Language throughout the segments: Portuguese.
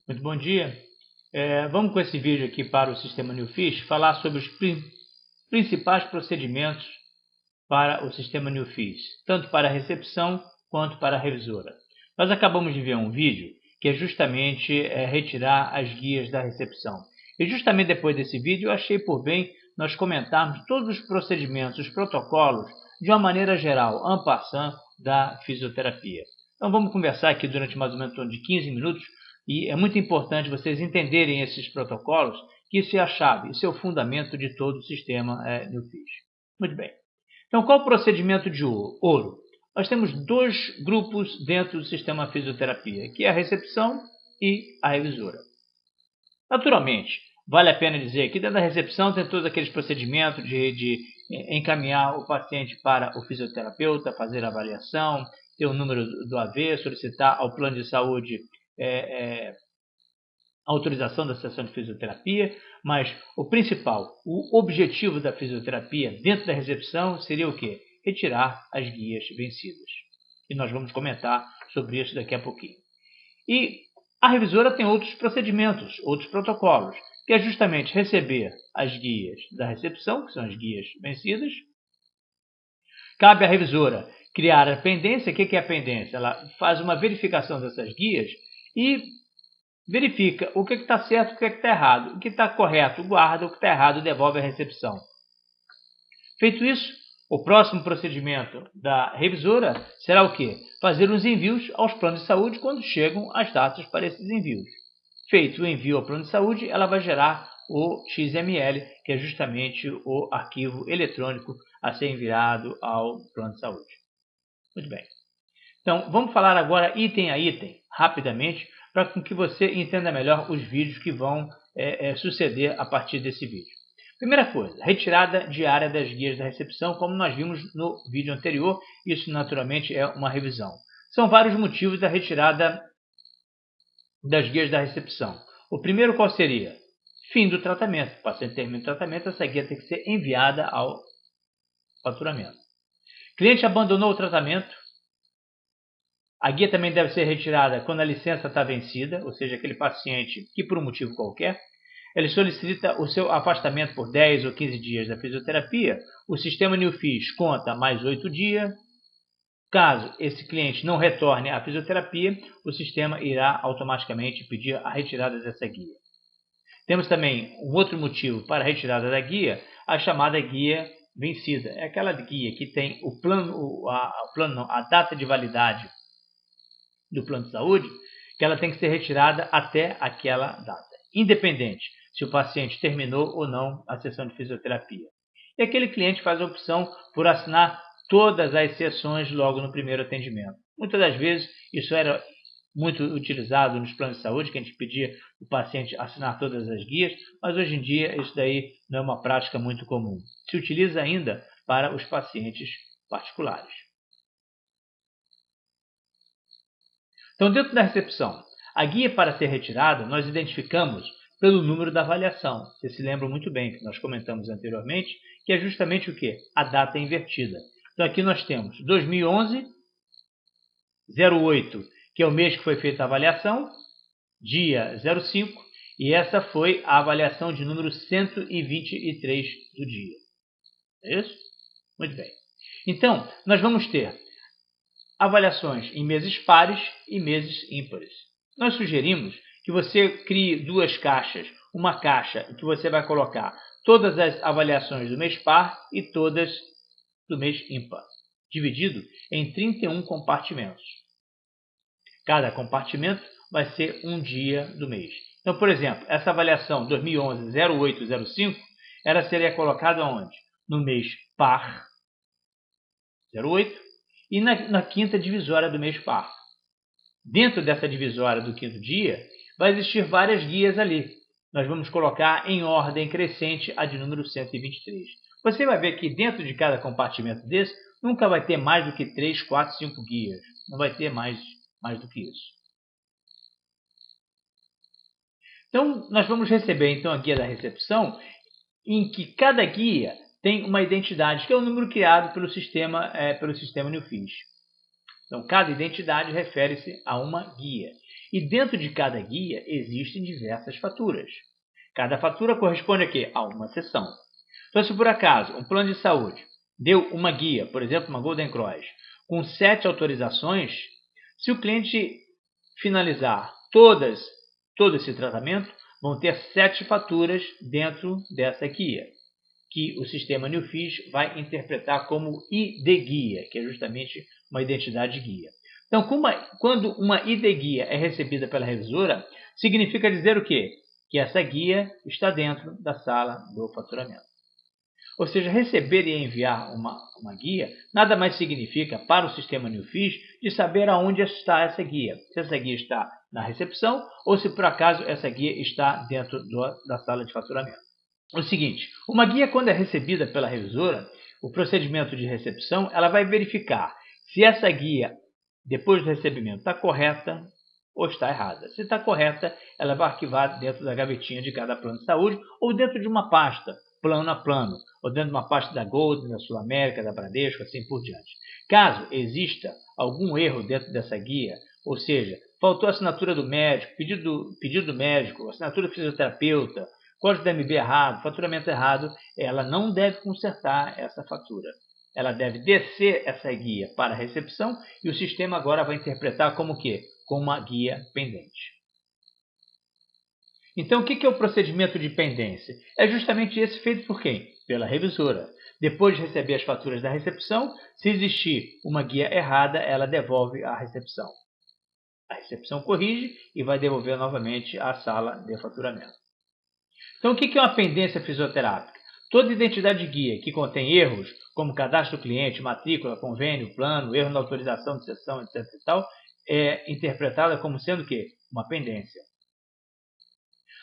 Muito bom dia. Vamos com esse vídeo aqui para o sistema Newfish falar sobre os principais procedimentos para o sistema Newfish, tanto para a recepção quanto para a revisora. Nós acabamos de ver um vídeo que é justamente retirar as guias da recepção. E justamente depois desse vídeo eu achei por bem nós comentarmos todos os procedimentos, os protocolos, de uma maneira geral, en passant, da fisioterapia. Então vamos conversar aqui durante mais ou menos de 15 minutos. E é muito importante vocês entenderem esses protocolos, que isso é a chave, isso é o fundamento de todo o sistema Newfish. Muito bem. Então, qual o procedimento de ouro? Nós temos dois grupos dentro do sistema fisioterapia, que é a recepção e a revisora. Naturalmente, vale a pena dizer que dentro da recepção tem todos aqueles procedimentos de encaminhar o paciente para o fisioterapeuta, fazer a avaliação, ter o número do AV, solicitar ao plano de saúde autorização da sessão de fisioterapia, mas o principal, o objetivo da fisioterapia dentro da recepção seria o quê? Retirar as guias vencidas. E nós vamos comentar sobre isso daqui a pouquinho. E a revisora tem outros procedimentos, outros protocolos, que é justamente receber as guias da recepção, que são as guias vencidas. Cabe à revisora criar a pendência. O que é a pendência? Ela faz uma verificação dessas guias e verifica o que está certo e o que está errado. O que está correto guarda, o que está errado devolve à recepção. Feito isso, o próximo procedimento da revisora será o quê? Fazer os envios aos planos de saúde quando chegam as datas para esses envios. Feito o envio ao plano de saúde, ela vai gerar o XML, que é justamente o arquivo eletrônico a ser enviado ao plano de saúde. Muito bem. Então, vamos falar agora item a item, rapidamente, para que você entenda melhor os vídeos que vão suceder a partir desse vídeo. Primeira coisa, retirada diária das guias da recepção, como nós vimos no vídeo anterior. Isso naturalmente é uma revisão. São vários motivos da retirada das guias da recepção. O primeiro qual seria? Fim do tratamento. O paciente termina o tratamento, essa guia tem que ser enviada ao faturamento. Cliente abandonou o tratamento. A guia também deve ser retirada quando a licença está vencida, ou seja, aquele paciente que por um motivo qualquer, ele solicita o seu afastamento por 10 ou 15 dias da fisioterapia, o sistema Newfish conta mais 8 dias. Caso esse cliente não retorne à fisioterapia, o sistema irá automaticamente pedir a retirada dessa guia. Temos também um outro motivo para a retirada da guia, a chamada guia vencida. É aquela guia que tem a data de validade do plano de saúde, que ela tem que ser retirada até aquela data, independente se o paciente terminou ou não a sessão de fisioterapia. E aquele cliente faz a opção por assinar todas as sessões logo no primeiro atendimento. Muitas das vezes isso era muito utilizado nos planos de saúde, que a gente pedia o paciente assinar todas as guias, mas hoje em dia isso daí não é uma prática muito comum. Se utiliza ainda para os pacientes particulares. Então, dentro da recepção, a guia para ser retirada, nós identificamos pelo número da avaliação. Vocês se lembram muito bem que nós comentamos anteriormente, que é justamente o quê? A data invertida. Então, aqui nós temos 2011, 08, que é o mês que foi feita a avaliação, dia 05, e essa foi a avaliação de número 123 do dia. É isso? Muito bem. Então, nós vamos ter avaliações em meses pares e meses ímpares. Nós sugerimos que você crie duas caixas. Uma caixa que você vai colocar todas as avaliações do mês par e todas do mês ímpar, dividido em 31 compartimentos. Cada compartimento vai ser um dia do mês. Então, por exemplo, essa avaliação 2011 0805, ela seria colocada onde? No mês par 08 e na quinta divisória do mês par. Dentro dessa divisória do quinto dia, vai existir várias guias ali. Nós vamos colocar em ordem crescente a de número 123. Você vai ver que dentro de cada compartimento desse, nunca vai ter mais do que 3, 4, 5 guias. Não vai ter mais do que isso. Então, nós vamos receber então a guia da recepção, em que cada guia tem uma identidade, que é o número criado pelo sistema Newfish. Então, cada identidade refere-se a uma guia. E dentro de cada guia existem diversas faturas. Cada fatura corresponde a quê? A uma seção. Então, se por acaso um plano de saúde deu uma guia, por exemplo, uma Golden Cross, com 7 autorizações, se o cliente finalizar todo esse tratamento, vão ter 7 faturas dentro dessa guia, que o sistema NewFIS vai interpretar como ID guia, que é justamente uma identidade guia. Então, quando uma ID guia é recebida pela revisora, significa dizer o quê? Que essa guia está dentro da sala do faturamento. Ou seja, receber e enviar uma guia nada mais significa para o sistema NewFIS de saber aonde está essa guia. Se essa guia está na recepção ou se por acaso essa guia está dentro da sala de faturamento. O seguinte, uma guia quando é recebida pela revisora, o procedimento de recepção, ela vai verificar se essa guia, depois do recebimento, está correta ou está errada. Se está correta, ela vai arquivar dentro da gavetinha de cada plano de saúde ou dentro de uma pasta, plano a plano, ou dentro de uma pasta da Golden, da Sul América, da Bradesco, assim por diante. Caso exista algum erro dentro dessa guia, ou seja, faltou a assinatura do médico, pedido do médico, assinatura do fisioterapeuta, código da MB errado, faturamento errado, ela não deve consertar essa fatura. Ela deve descer essa guia para a recepção e o sistema agora vai interpretar como o quê? Como uma guia pendente. Então, o que é o procedimento de pendência? É justamente esse feito por quem? Pela revisora. Depois de receber as faturas da recepção, se existir uma guia errada, ela devolve à recepção. A recepção corrige e vai devolver novamente à sala de faturamento. Então, o que é uma pendência fisioterápica? Toda identidade de guia que contém erros, como cadastro do cliente, matrícula, convênio, plano, erro na autorização de sessão, etc. e tal, é interpretada como sendo o quê? Uma pendência.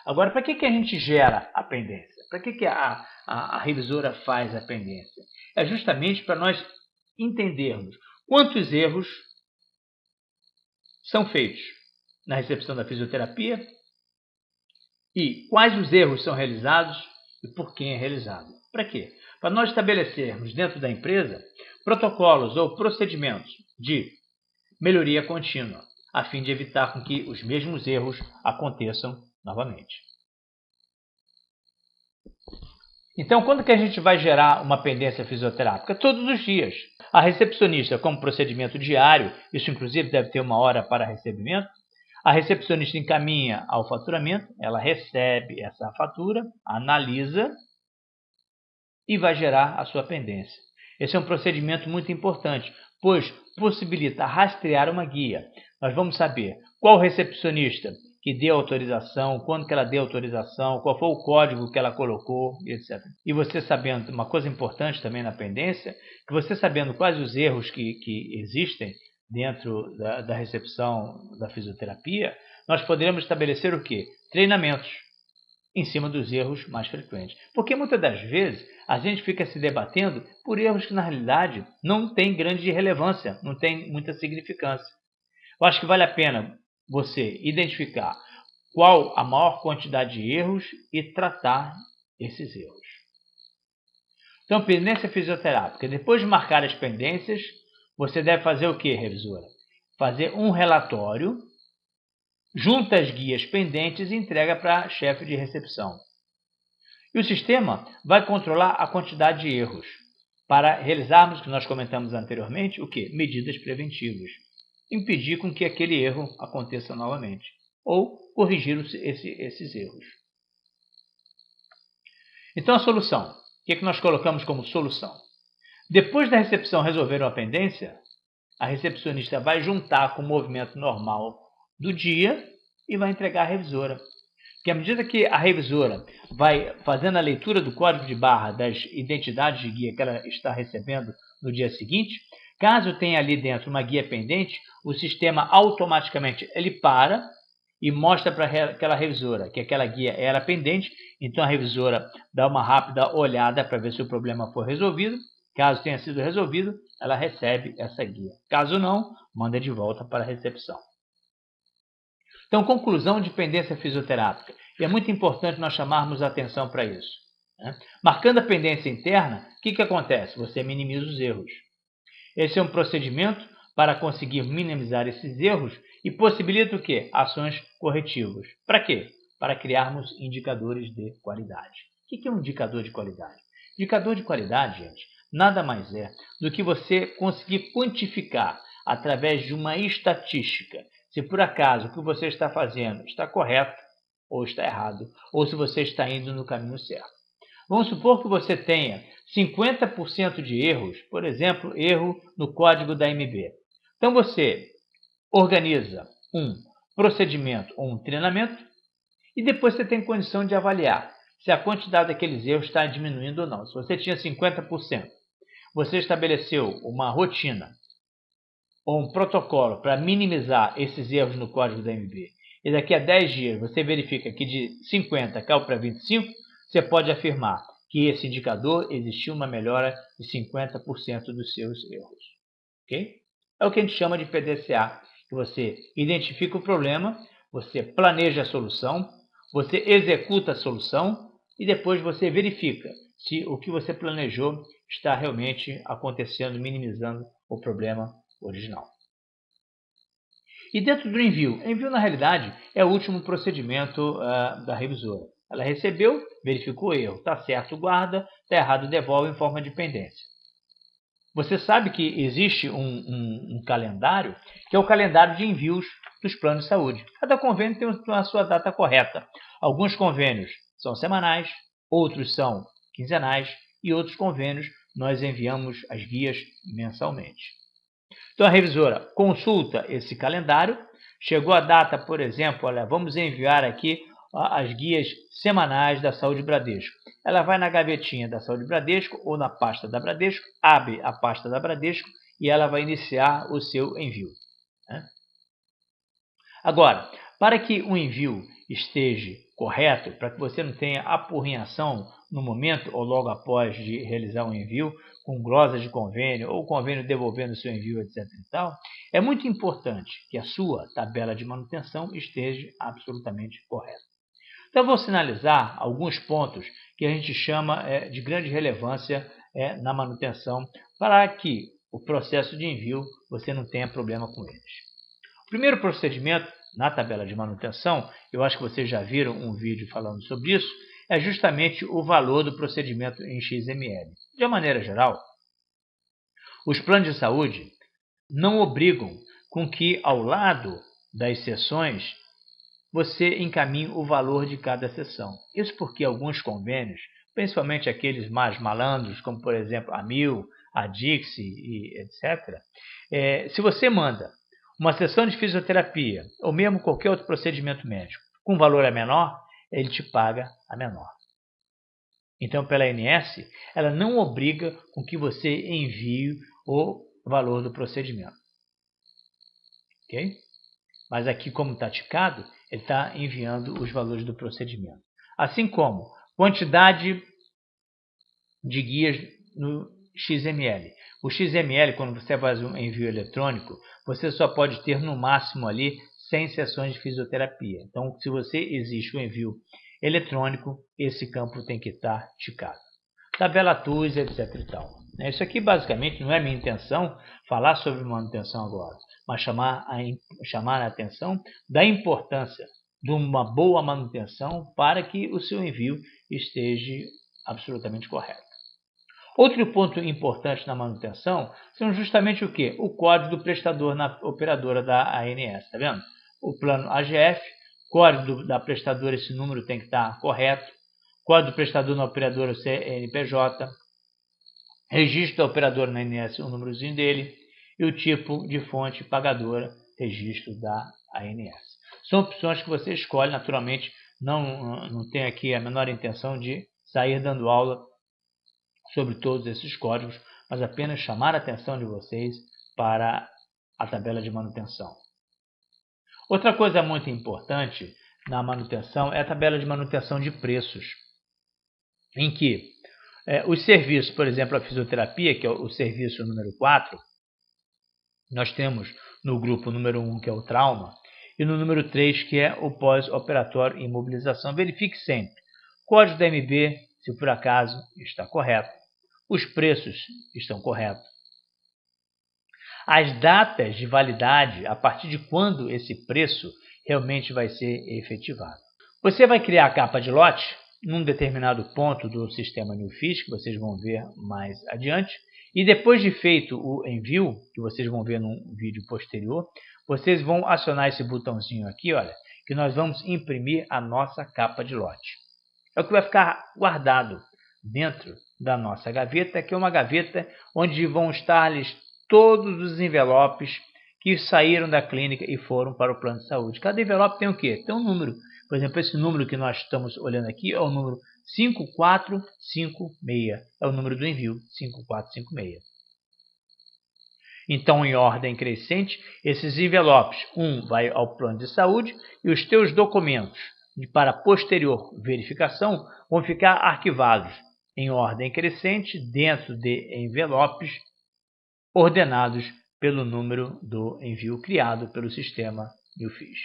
Agora, para que a gente gera a pendência? Para que a revisora faz a pendência? É justamente para nós entendermos quantos erros são feitos na recepção da fisioterapia e quais os erros são realizados e por quem é realizado. Para quê? Para nós estabelecermos dentro da empresa protocolos ou procedimentos de melhoria contínua, a fim de evitar com que os mesmos erros aconteçam novamente. Então, quando que a gente vai gerar uma pendência fisioterápica? Todos os dias. A recepcionista, como procedimento diário, isso inclusive deve ter 1 hora para recebimento, a recepcionista encaminha ao faturamento, ela recebe essa fatura, analisa e vai gerar a sua pendência. Esse é um procedimento muito importante, pois possibilita rastrear uma guia. Nós vamos saber qual recepcionista que deu autorização, quando que ela deu autorização, qual foi o código que ela colocou, etc. E você sabendo, uma coisa importante também na pendência, que você sabendo quais os erros que existem dentro da recepção da fisioterapia, nós poderemos estabelecer o quê? Treinamentos em cima dos erros mais frequentes. Porque muitas das vezes a gente fica se debatendo por erros que na realidade não têm grande relevância, não têm muita significância. Eu acho que vale a pena você identificar qual a maior quantidade de erros e tratar esses erros. Então, pendência fisioterápica. Depois de marcar as pendências, você deve fazer o que, revisora? Fazer um relatório, junta as guias pendentes e entrega para a chefe de recepção. E o sistema vai controlar a quantidade de erros para realizarmos, o que nós comentamos anteriormente, o que? Medidas preventivas. Impedir com que aquele erro aconteça novamente ou corrigir esses erros. Então, a solução. O que nós colocamos como solução? Depois da recepção resolver uma pendência, a recepcionista vai juntar com o movimento normal do dia e vai entregar à revisora. Porque à medida que a revisora vai fazendo a leitura do código de barra das identidades de guia que ela está recebendo no dia seguinte, caso tenha ali dentro uma guia pendente, o sistema automaticamente ele para e mostra para aquela revisora que aquela guia era pendente, então a revisora dá uma rápida olhada para ver se o problema foi resolvido. Caso tenha sido resolvido, ela recebe essa guia. Caso não, manda de volta para a recepção. Então, conclusão de pendência fisioterápica. E é muito importante nós chamarmos a atenção para isso. Marcando a pendência interna, o que acontece? Você minimiza os erros. Esse é um procedimento para conseguir minimizar esses erros e possibilita o quê? Ações corretivas. Para quê? Para criarmos indicadores de qualidade. O que é um indicador de qualidade? Indicador de qualidade, gente, nada mais é do que você conseguir quantificar através de uma estatística se por acaso o que você está fazendo está correto ou está errado, ou se você está indo no caminho certo. Vamos supor que você tenha 50% de erros, por exemplo, erro no código da MB. Então você organiza um procedimento ou um treinamento e depois você tem condição de avaliar se a quantidade daqueles erros está diminuindo ou não. Se você tinha 50%, você estabeleceu uma rotina ou um protocolo para minimizar esses erros no código da MB e daqui a 10 dias você verifica que de 50 caiu para 25, você pode afirmar que esse indicador existiu uma melhora de 50% dos seus erros. Okay? É o que a gente chama de PDCA, que você identifica o problema, você planeja a solução, você executa a solução e depois você verifica se o que você planejou está realmente acontecendo, minimizando o problema original. E dentro do envio na realidade é o último procedimento da revisora. Ela recebeu, verificou o erro, está certo, guarda, está errado, devolve em forma de pendência. Você sabe que existe um calendário, que é o calendário de envios dos planos de saúde. Cada convênio tem a sua data correta. Alguns convênios são semanais, outros são quinzenais e outros convênios nós enviamos as guias mensalmente. Então a revisora consulta esse calendário, chegou a data, por exemplo, olha, vamos enviar aqui as guias semanais da Saúde Bradesco. Ela vai na gavetinha da Saúde Bradesco ou na pasta da Bradesco, abre a pasta da Bradesco e ela vai iniciar o seu envio. Né? Agora, para que o envio esteja correto, para que você não tenha apurrinhação no momento ou logo após de realizar um envio, com glosa de convênio ou convênio devolvendo o seu envio, etc. e tal, é muito importante que a sua tabela de manutenção esteja absolutamente correta. Então, eu vou sinalizar alguns pontos que a gente chama de grande relevância na manutenção para que o processo de envio você não tenha problema com eles. O primeiro procedimento na tabela de manutenção, eu acho que vocês já viram um vídeo falando sobre isso, é justamente o valor do procedimento em XML. De uma maneira geral, os planos de saúde não obrigam com que ao lado das sessões você encaminhe o valor de cada sessão. Isso porque alguns convênios, principalmente aqueles mais malandros, como por exemplo a Mil, a Dixie e etc., se você manda uma sessão de fisioterapia ou mesmo qualquer outro procedimento médico com valor a menor, ele te paga a menor. Então, pela ANS, ela não obriga com que você envie o valor do procedimento. Ok? Mas aqui, como está ticado, ele está enviando os valores do procedimento. Assim como quantidade de guias no XML. O XML, quando você faz um envio eletrônico, você só pode ter no máximo ali 100 sessões de fisioterapia. Então, se você existe um envio eletrônico, esse campo tem que estar ticado. Tabela TUS, etc. e tal. Isso aqui basicamente não é minha intenção falar sobre manutenção agora, mas chamar a atenção da importância de uma boa manutenção para que o seu envio esteja absolutamente correto. Outro ponto importante na manutenção são justamente o quê? O código do prestador na operadora da ANS, tá vendo? O plano AGF, código da prestadora, esse número tem que estar correto, código do prestador na operadora CNPJ, registro da operadora na ANS, o númerozinho dele, e o tipo de fonte pagadora, registro da ANS. São opções que você escolhe, naturalmente, não tem aqui a menor intenção de sair dando aula sobre todos esses códigos, mas apenas chamar a atenção de vocês para a tabela de manutenção. Outra coisa muito importante na manutenção é a tabela de manutenção de preços, em que os serviços, por exemplo, a fisioterapia, que é o serviço número 4, nós temos no grupo número 1, que é o trauma, e no número 3, que é o pós-operatório e imobilização. Verifique sempre. Código da MB, se por acaso está correto. Os preços estão corretos. as datas de validade, a partir de quando esse preço realmente vai ser efetivado. Você vai criar a capa de lote num determinado ponto do sistema NewFish, que vocês vão ver mais adiante, e depois de feito o envio, que vocês vão ver num vídeo posterior, vocês vão acionar esse botãozinho aqui, olha, que nós vamos imprimir a nossa capa de lote. É o que vai ficar guardado dentro da nossa gaveta, que é uma gaveta onde vão estar todos os envelopes que saíram da clínica e foram para o plano de saúde. Cada envelope tem o quê? Tem um número. Por exemplo, esse número que nós estamos olhando aqui é o número 5456. É o número do envio, 5456. Então, em ordem crescente, esses envelopes, um vai ao plano de saúde e os teus documentos para posterior verificação vão ficar arquivados em ordem crescente dentro de envelopes ordenados pelo número do envio criado pelo sistema NewFish.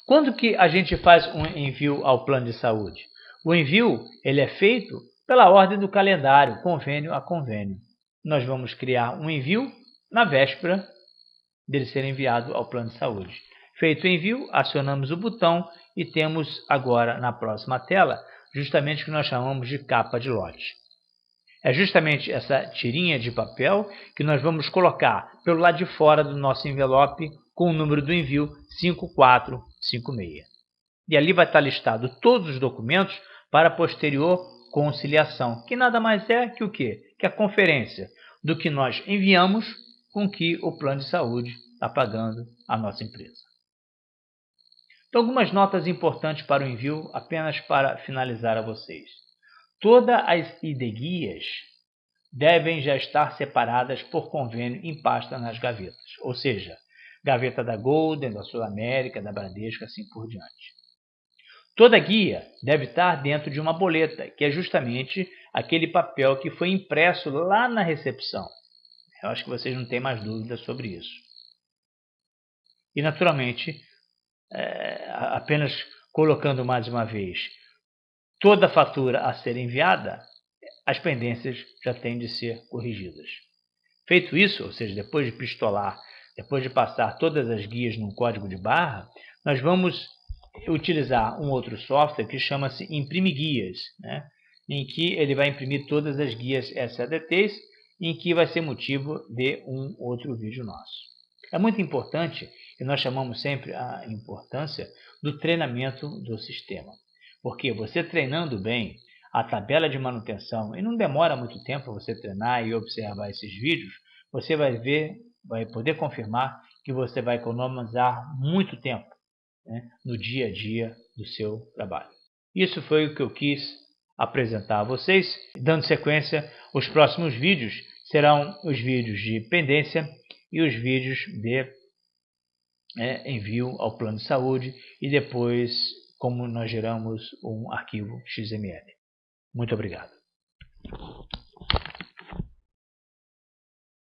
Quando que a gente faz um envio ao plano de saúde? O envio ele é feito pela ordem do calendário, convênio a convênio. Nós vamos criar um envio na véspera dele ser enviado ao plano de saúde. Feito o envio, acionamos o botão e temos agora na próxima tela justamente o que nós chamamos de capa de lote. É justamente essa tirinha de papel que nós vamos colocar pelo lado de fora do nosso envelope com o número do envio 5456. E ali vai estar listado todos os documentos para a posterior conciliação, que nada mais é que o quê? Que a conferência do que nós enviamos com que o plano de saúde está pagando a nossa empresa. Então, algumas notas importantes para o envio, apenas para finalizar a vocês. Todas as ID-guias devem já estar separadas por convênio em pasta nas gavetas, ou seja, gaveta da Golden, da Sul América, da Bradesco, assim por diante. Toda guia deve estar dentro de uma boleta, que é justamente aquele papel que foi impresso lá na recepção. Eu acho que vocês não têm mais dúvidas sobre isso. E, naturalmente, apenas colocando mais uma vez, toda fatura a ser enviada, as pendências já têm de ser corrigidas. Feito isso, ou seja, depois de pistolar, depois de passar todas as guias num código de barra, nós vamos utilizar um outro software que chama-se Imprime Guias, né? Em que ele vai imprimir todas as guias SADTs, em que vai ser motivo de um outro vídeo nosso. É muito importante, e nós chamamos sempre a importância do treinamento do sistema. Porque você treinando bem a tabela de manutenção, e não demora muito tempo você treinar e observar esses vídeos, você vai ver, vai poder confirmar que você vai economizar muito tempo, né, no dia a dia do seu trabalho. Isso foi o que eu quis apresentar a vocês. Dando sequência, os próximos vídeos serão os vídeos de pendência e os vídeos de envio ao plano de saúde e depois como nós geramos um arquivo XML. Muito obrigado.